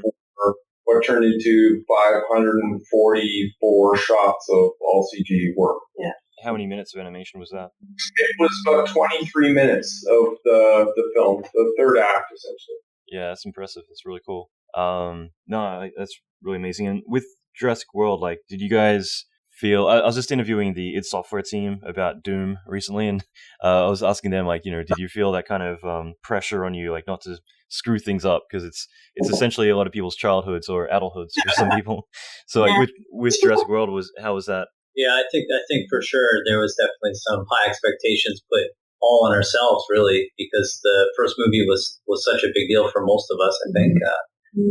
S3: what turned into 544 shots of all CG work.
S4: Yeah.
S1: How many minutes of animation was that?
S3: It was about 23 minutes of the film, the third act, essentially.
S1: Yeah, that's impressive. That's really cool. That's really amazing. And with Jurassic World, like, did you guys feel? I was just interviewing the id Software team about Doom recently, and I was asking them, like, did you feel that kind of pressure on you, like, not to screw things up, because it's essentially a lot of people's childhoods or adulthoods for some people. So, like, with Jurassic World, how was that?
S7: Yeah, I think for sure there was definitely some high expectations put all on ourselves, really, because the first movie was such a big deal for most of us, I think.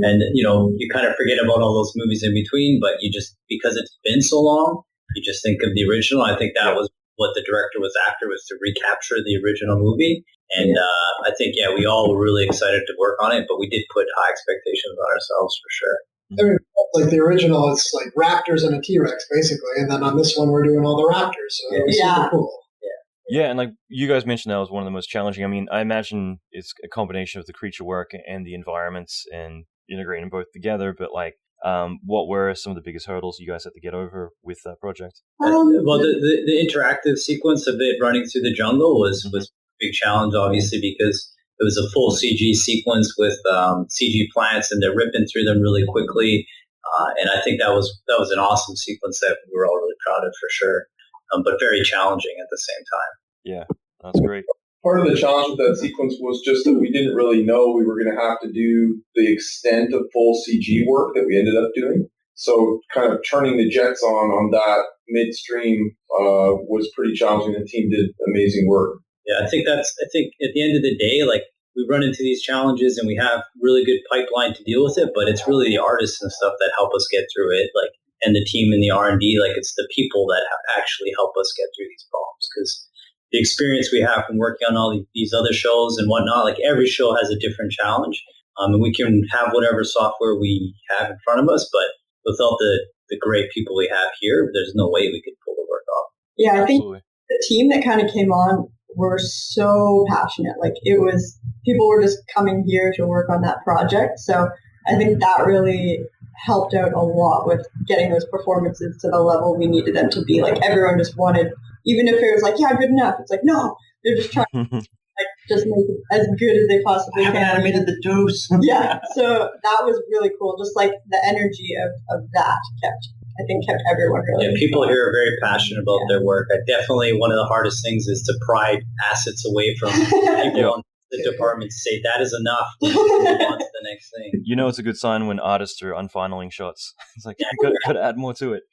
S7: And you kind of forget about all those movies in between, but you just, because it's been so long, you just think of the original. I think that was what the director was after, was to recapture the original movie. And I think, we all were really excited to work on it, but we did put high expectations on ourselves for sure.
S6: I mean, like the original, it's like raptors and a T-Rex, basically. And then on this one, we're doing all the raptors. So it was super cool.
S1: Yeah, and like you guys mentioned, that was one of the most challenging. I mean, I imagine it's a combination of the creature work and the environments and integrating both together. But like, what were some of the biggest hurdles you guys had to get over with that project?
S7: Well, the interactive sequence of it running through the jungle was a big challenge, obviously, because it was a full CG sequence with CG plants, and they're ripping through them really quickly. And I think that was an awesome sequence that we were all really proud of, for sure, but very challenging at the same time.
S1: Yeah, that's great.
S3: Part of the challenge with that sequence was just that we didn't really know we were going to have to do the extent of full CG work that we ended up doing. So kind of turning the jets on that midstream was pretty challenging. The team did amazing work.
S7: Yeah, I think at the end of the day, like, we run into these challenges and we have really good pipeline to deal with it, but it's really the artists and stuff that help us get through it, like, and the team in the R&D, like, it's the people that actually help us get through these problems, because the experience we have from working on all these other shows and whatnot, like, every show has a different challenge, and we can have whatever software we have in front of us, but without the great people we have here, there's no way we could pull the work off.
S4: Yeah, I think the team that kind of came on were so passionate. Like, it was, people were just coming here to work on that project. So I think that really helped out a lot with getting those performances to the level we needed them to be. Like, everyone just wanted, even if it was like, yeah, good enough, it's like, no, they're just trying to just make it as good as they possibly can.
S8: Animated the deuce.
S4: Yeah, so that was really cool. Just like the energy of that kept everyone really.
S7: Yeah, people here are very passionate about their work. Definitely one of the hardest things is to pry assets away from people on the department to say that is enough. Move on to the next thing.
S1: It's a good sign when artists are unfinaling shots. It's like, you got to add more to it.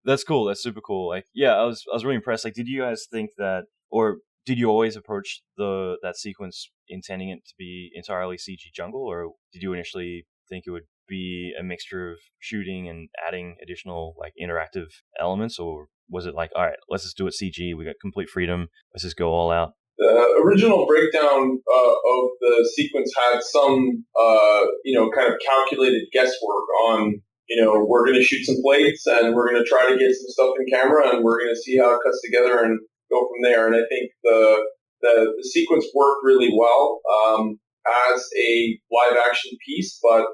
S1: That's cool. That's super cool. Like, yeah, I was really impressed. Like, did you guys think that, or did you always approach that sequence intending it to be entirely CG jungle, or did you initially think it would be a mixture of shooting and adding additional, like, interactive elements, or was it like, all right, let's just do it CG, we got complete freedom, let's just go all out?
S3: The original breakdown of the sequence had some kind of calculated guesswork on, we're going to shoot some plates and we're going to try to get some stuff in camera and we're going to see how it cuts together and go from there. And I think the sequence worked really well as a live action piece, but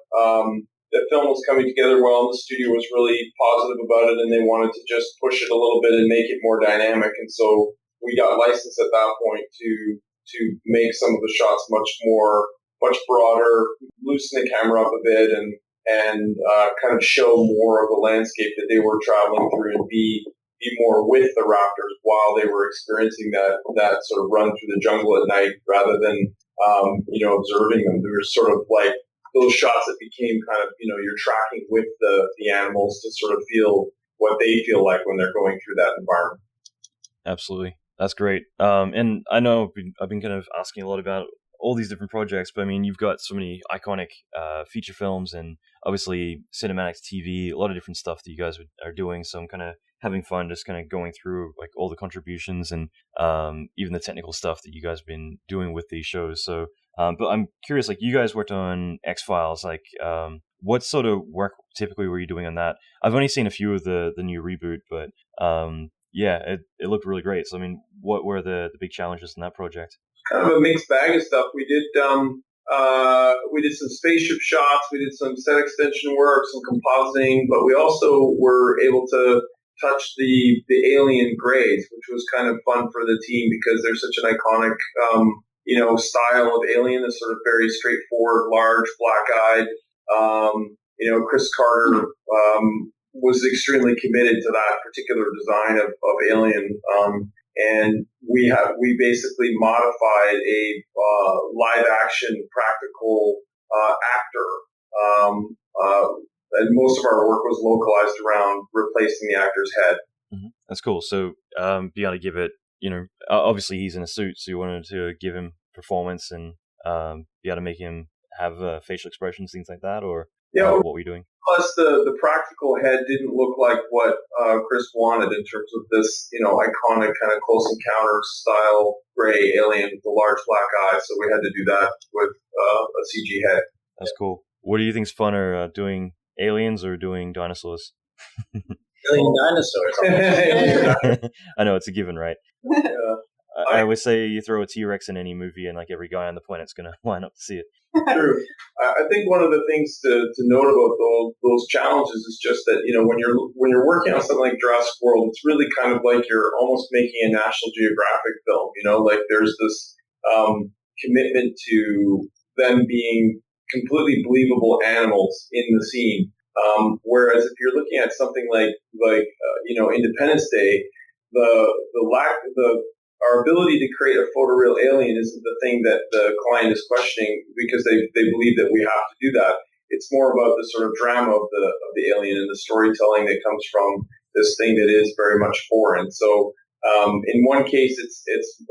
S3: the film was coming together well, and the studio was really positive about it, and they wanted to just push it a little bit and make it more dynamic. And so we got licensed at that point to make some of the shots much broader, loosen the camera up a bit, and kind of show more of the landscape that they were traveling through, and be more with the raptors while they were experiencing that sort of run through the jungle at night, rather than observing them. There was sort of like those shots that became kind of, you're tracking with the animals to sort of feel what they feel like when they're going through that environment.
S1: Absolutely. That's great. And I know I've been kind of asking a lot about all these different projects, but I mean, you've got so many iconic feature films and obviously cinematics, TV, a lot of different stuff that you guys are doing. So I'm kind of having fun just kind of going through like all the contributions and even the technical stuff that you guys have been doing with these shows. So, but I'm curious, like you guys worked on X-Files, like what sort of work typically were you doing on that? I've only seen a few of the new reboot, but yeah, it looked really great. So, I mean, what were the big challenges in that project?
S3: Kind of a mixed bag of stuff. We did some spaceship shots, we did some set extension work, some compositing, but we also were able to touch the alien grays, which was kind of fun for the team because they're such an iconic style of alien, this sort of very straightforward, large, black-eyed. Chris Carter was extremely committed to that particular design of alien. And we basically modified a live action practical actor, and most of our work was localized around replacing the actor's head.
S1: Mm-hmm. That's cool. So be able to give it, obviously he's in a suit, so you wanted to give him performance and be able to make him have facial expressions, things like that, or what were you doing?
S3: Plus, the practical head didn't look like what Chris wanted in terms of this, iconic kind of Close Encounters style gray alien with the large black eyes. So we had to do that with a CG head.
S1: That's cool. What do you think's funner, doing aliens or doing dinosaurs?
S7: Alien dinosaurs.
S1: I know, it's a given, right?
S3: Yeah.
S1: I always say you throw a T-Rex in any movie and like every guy on the planet's going to line up to see it.
S3: True. I think one of the things to note about those challenges is just that, when you're working on something like Jurassic World, it's really kind of like you're almost making a National Geographic film, like there's this commitment to them being completely believable animals in the scene. Whereas if you're looking at something like Independence Day, our ability to create a photoreal alien isn't the thing that the client is questioning because they believe that we have to do that. It's more about the sort of drama of the alien and the storytelling that comes from this thing that is very much foreign. So in one case, it's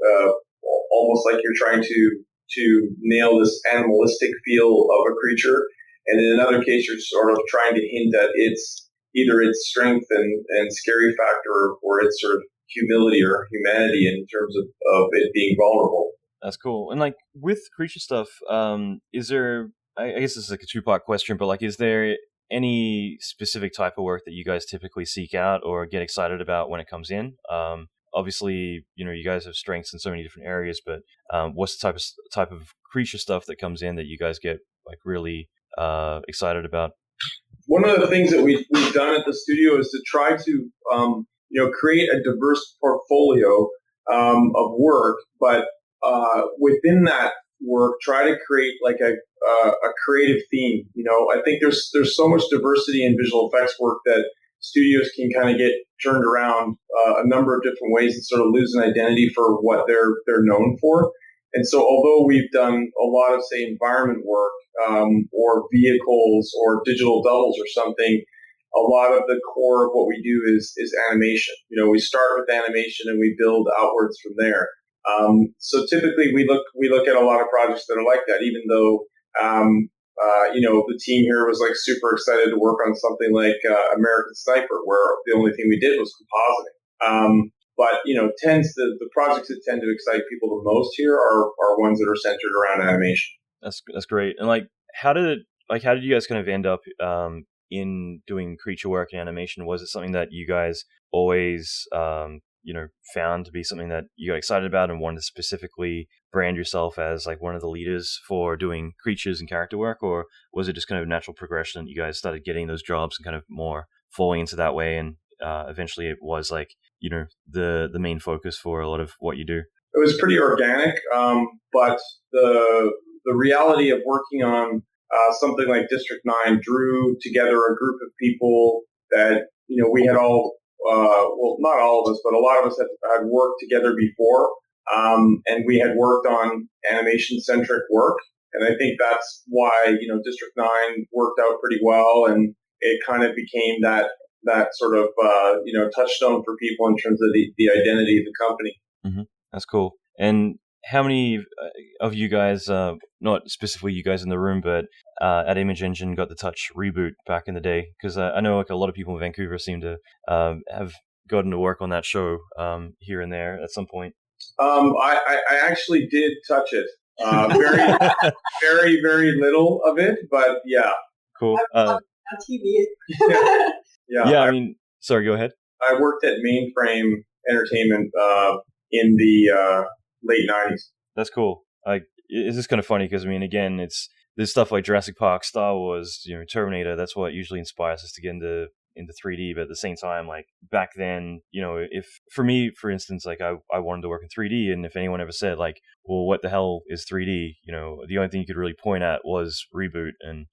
S3: almost like you're trying to nail this animalistic feel of a creature, and in another case, you're sort of trying to hint at either its strength and scary factor or its sort of humility or humanity in terms of it being vulnerable.
S1: That's cool. And like with creature stuff, is there, I guess this is like a two-part question, but like, is there any specific type of work that you guys typically seek out or get excited about when it comes in? Obviously, you guys have strengths in so many different areas, but what's the type of creature stuff that comes in that you guys get like really excited about?
S3: One of the things that we've done at the studio is to try to create a diverse portfolio of work, but within that work, try to create like a creative theme. I think there's so much diversity in visual effects work that studios can kind of get turned around a number of different ways and sort of lose an identity for what they're known for. And so although we've done a lot of, say, environment work or vehicles or digital doubles or something, a lot of the core of what we do is animation. We start with animation and we build outwards from there. So typically we look at a lot of projects that are like that, even though, the team here was like super excited to work on something like American Sniper, where the only thing we did was compositing. But the projects that tend to excite people the most here are ones that are centered around animation.
S1: That's great. And like, how did you guys kind of end up in doing creature work and animation? Was it something that you guys always found to be something that you got excited about and wanted to specifically brand yourself as like one of the leaders for doing creatures and character work? Or was it just kind of a natural progression that you guys started getting those jobs and kind of more falling into that way, and eventually it was like, the main focus for a lot of what you do?
S3: It was pretty organic, but the reality of working on something like District 9 drew together a group of people that, we had all, well, not all of us, but a lot of us had worked together before, and we had worked on animation-centric work. And I think that's why, District 9 worked out pretty well, and it kind of became that sort of, touchstone for people in terms of the identity of the company.
S1: Mm-hmm. That's cool. And how many of you guys, not specifically you guys in the room, but at Image Engine got to touch Reboot back in the day? Because I know like a lot of people in Vancouver seem to have gotten to work on that show here and there at some point.
S3: I actually did touch it. Very, very, very little of it, but yeah.
S1: Cool.
S4: On TV.
S3: Yeah.
S1: I mean, sorry, go ahead.
S3: I worked at Mainframe Entertainment in the late 90s.
S1: That's cool. It's just kind of funny because, I mean, again, there's stuff like Jurassic Park, Star Wars, Terminator. That's what usually inspires us to get into 3D. But at the same time, like back then, if for me, for instance, like I wanted to work in 3D, and if anyone ever said like, well, what the hell is 3D? The only thing you could really point at was Reboot, and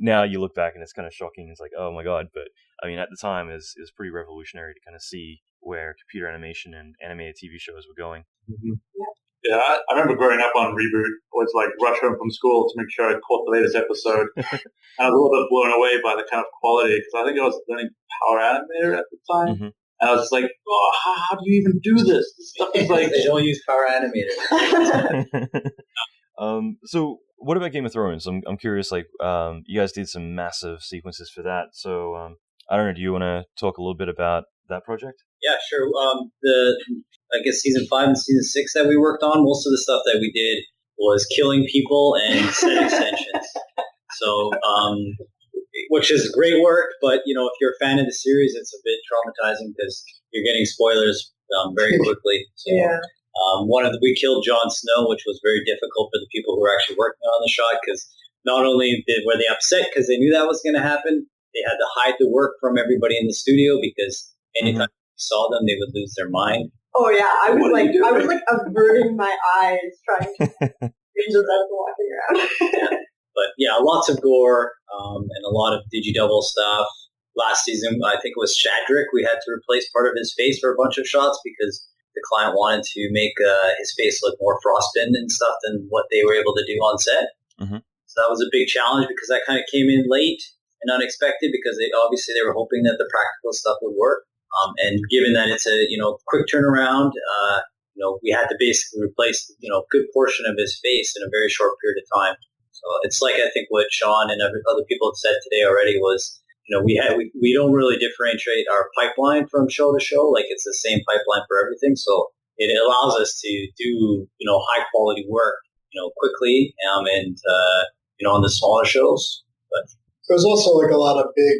S1: now you look back and it's kind of shocking. It's like, oh my god! But I mean, at the time, it was pretty revolutionary to kind of see where computer animation and animated TV shows were going.
S5: Mm-hmm. Yeah, I remember growing up on Reboot. I was like rush home from school to make sure I caught the latest episode. And I was a little bit blown away by the kind of quality, because I think I was learning Power Animator at the time.
S1: Mm-hmm.
S5: And I was like, oh, how do you even do this? This stuff is like...
S7: They don't use Power Animator.
S1: So what about Game of Thrones? I'm curious, like, you guys did some massive sequences for that. So I don't know, do you want to talk a little bit about that project?
S7: Yeah, sure. I guess season 5 and season 6 that we worked on, most of the stuff that we did was killing people and set extensions. So, which is great work, but if you're a fan of the series, it's a bit traumatizing because you're getting spoilers very quickly. So,
S4: Yeah.
S7: We killed Jon Snow, which was very difficult for the people who were actually working on the shot, because not only were they upset because they knew that was going to happen, they had to hide the work from everybody in the studio, because anytime you saw them, they would lose their mind.
S4: Oh yeah, I was like averting my eyes trying to change as I was walking around.
S7: But yeah, lots of gore and a lot of digi-double stuff. Last season, I think it was Shadrick. We had to replace part of his face for a bunch of shots because the client wanted to make his face look more frostbitten and stuff than what they were able to do on set.
S1: Mm-hmm.
S7: So that was a big challenge, because that kind of came in late and unexpected, because they were hoping that the practical stuff would work. And given that it's a quick turnaround, we had to basically replace a good portion of his face in a very short period of time. So it's like, I think what Sean and other people have said today already was, we don't really differentiate our pipeline from show to show. Like, it's the same pipeline for everything. So it allows us to do high quality work quickly and on the smaller shows. But
S6: there was also like a lot of big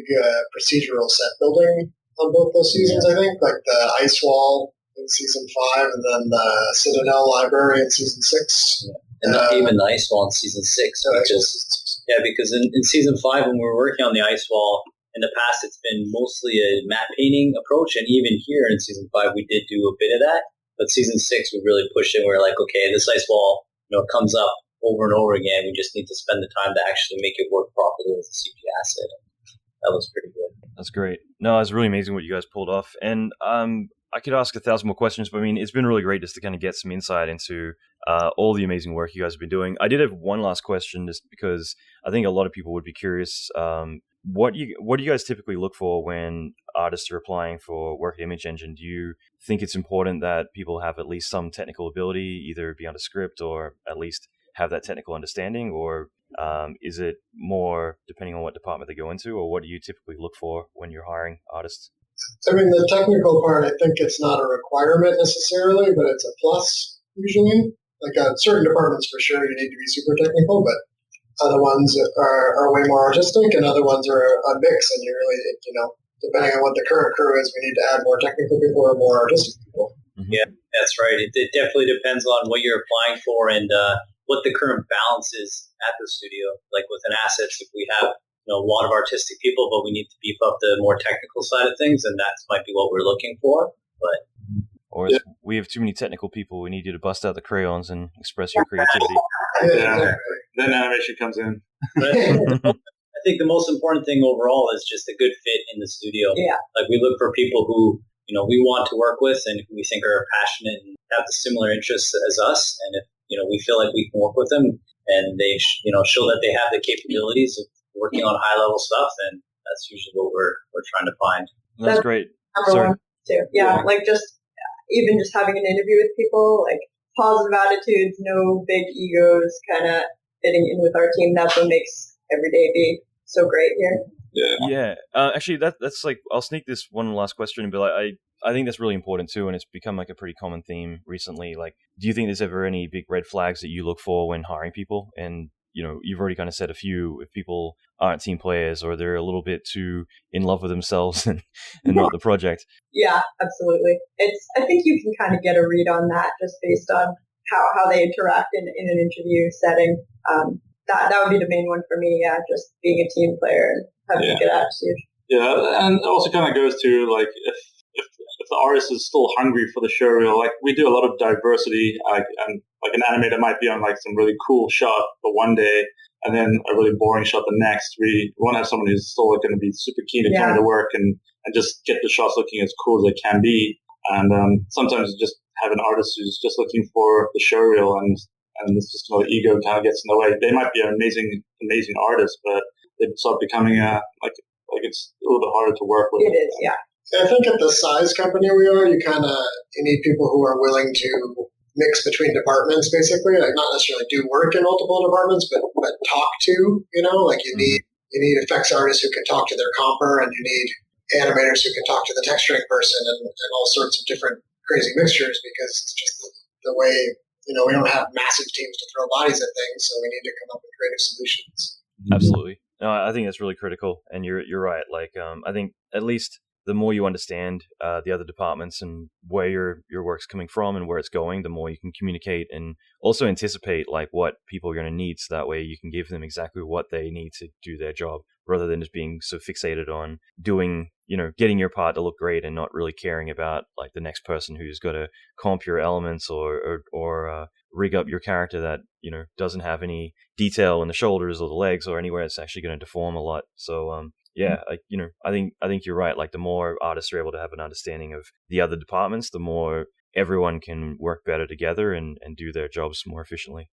S6: procedural set building on both those seasons, I think, like the Ice Wall in season 5 and then the Citadel Library in season 6.
S7: Yeah. And even the Ice Wall in season 6. Because in season 5, when we were working on the Ice Wall, in the past it's been mostly a matte painting approach, and even here in season 5 we did do a bit of that. But season 6 we really pushed it. We were like, okay, this Ice Wall comes up over and over again. We just need to spend the time to actually make it work properly as a CG asset. That was pretty good.
S1: That's great. No, it's really amazing what you guys pulled off. And I could ask 1,000 more questions, but I mean, it's been really great just to kind of get some insight into all the amazing work you guys have been doing. I did have one last question, just because I think a lot of people would be curious. What do you guys typically look for when artists are applying for work at Image Engine? Do you think it's important that people have at least some technical ability, either beyond a script or at least have that technical understanding, or is it more depending on what department they go into, or what do you typically look for when you're hiring artists?
S6: I mean, the technical part, I think it's not a requirement necessarily, but it's a plus usually. Like certain departments for sure, you need to be super technical, but other ones are way more artistic, and other ones are a mix, and you really, depending on what the current crew is, we need to add more technical people or more artistic people.
S1: Mm-hmm.
S7: Yeah, that's right. It definitely depends on what you're applying for and what the current balance is at the studio. Like with an assets, if we have a lot of artistic people, but we need to beef up the more technical side of things, and that might be what we're looking for.
S1: Or we have too many technical people. We need you to bust out the crayons and express your creativity.
S5: Yeah. Then animation comes in.
S7: But I think the most important thing overall is just a good fit in the studio.
S4: Yeah.
S7: Like we look for people who, we want to work with and who we think are passionate and have the similar interests as us. And if, we feel like we can work with them and they, show that they have the capabilities of working on high level stuff, then that's usually what we're trying to find.
S1: That's great.
S4: Number one, too. Yeah. Like even just having an interview with people, like positive attitudes, no big egos, kind of fitting in with our team. That's what makes every day be so great here.
S1: Yeah. Actually, that's like, I'll sneak this one last question, but I think that's really important too, and it's become like a pretty common theme recently. Like, do you think there's ever any big red flags that you look for when hiring people? And you've already kind of said a few. If people aren't team players or they're a little bit too in love with themselves and not the project.
S4: Yeah, absolutely. I think you can kind of get a read on that just based on how they interact in an interview setting. That would be the main one for me. Yeah, just being a team player and having a good attitude.
S5: Yeah, and it also kind of goes to like if the artist is still hungry for the showreel, like we do a lot of diversity, and like an animator might be on like some really cool shot for one day and then a really boring shot the next. We want to have someone who's still going to be super keen to come to work and just get the shots looking as cool as they can be. And sometimes you just have an artist who's just looking for the showreel and it's just the ego kind of gets in the way. They might be an amazing artist, but they start becoming like it's a little bit harder to work with.
S4: It is, yeah.
S6: I think at the size company we are, you need people who are willing to mix between departments, basically. Like not necessarily do work in multiple departments, but talk to. Like you need effects artists who can talk to their comper, and you need animators who can talk to the texturing person, and all sorts of different crazy mixtures, because it's just the way. We don't have massive teams to throw bodies at things, so we need to come up with creative solutions.
S1: Absolutely. No, I think that's really critical, and you're right. Like, I think at least the more you understand the other departments and where your work's coming from and where it's going, the more you can communicate and also anticipate like what people are going to need, so that way you can give them exactly what they need to do their job, rather than just being so fixated on doing, getting your part to look great and not really caring about like the next person who's got to comp your elements or rig up your character that, doesn't have any detail in the shoulders or the legs or anywhere it's actually going to deform a lot. So, I think you're right. Like the more artists are able to have an understanding of the other departments, the more everyone can work better together and do their jobs more efficiently.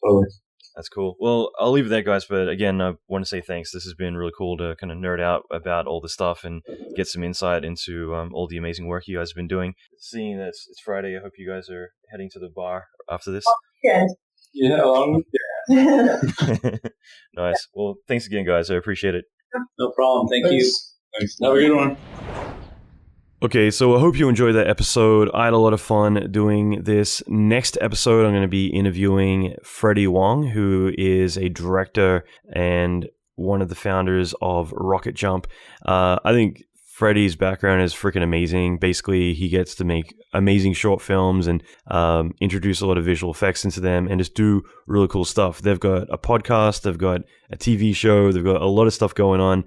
S5: Totally.
S1: That's cool. Well, I'll leave it there, guys. But again, I want to say thanks. This has been really cool to kind of nerd out about all this stuff and get some insight into all the amazing work you guys have been doing. Seeing that it's Friday, I hope you guys are heading to the bar after this.
S4: Yes.
S1: Nice. Well, thanks again, guys. I appreciate it.
S7: No problem. Thank you.
S5: Thanks. Have a good one.
S1: Okay, so I hope you enjoyed that episode. I had a lot of fun doing this. Next episode, I'm going to be interviewing Freddie Wong, who is a director and one of the founders of Rocket Jump. I think Freddie's background is freaking amazing. Basically, he gets to make amazing short films and introduce a lot of visual effects into them and just do really cool stuff. They've got a podcast, they've got a TV show, they've got a lot of stuff going on.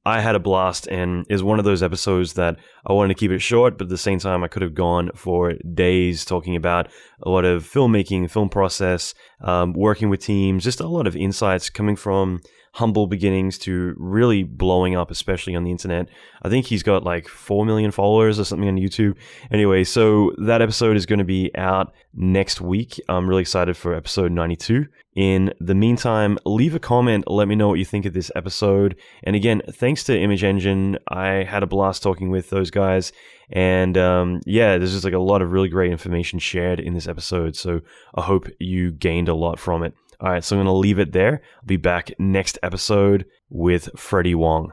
S1: I had a blast, and is one of those episodes that I wanted to keep it short, but at the same time, I could have gone for days talking about a lot of filmmaking, film process, working with teams, just a lot of insights coming from humble beginnings to really blowing up, especially on the internet. I think he's got like 4 million followers or something on YouTube. Anyway, so that episode is going to be out next week. I'm really excited for episode 92. In the meantime, leave a comment. Let me know what you think of this episode. And again, thanks to Image Engine. I had a blast talking with those guys. And there's just like a lot of really great information shared in this episode. So I hope you gained a lot from it. All right, so I'm going to leave it there. I'll be back next episode with Freddie Wong.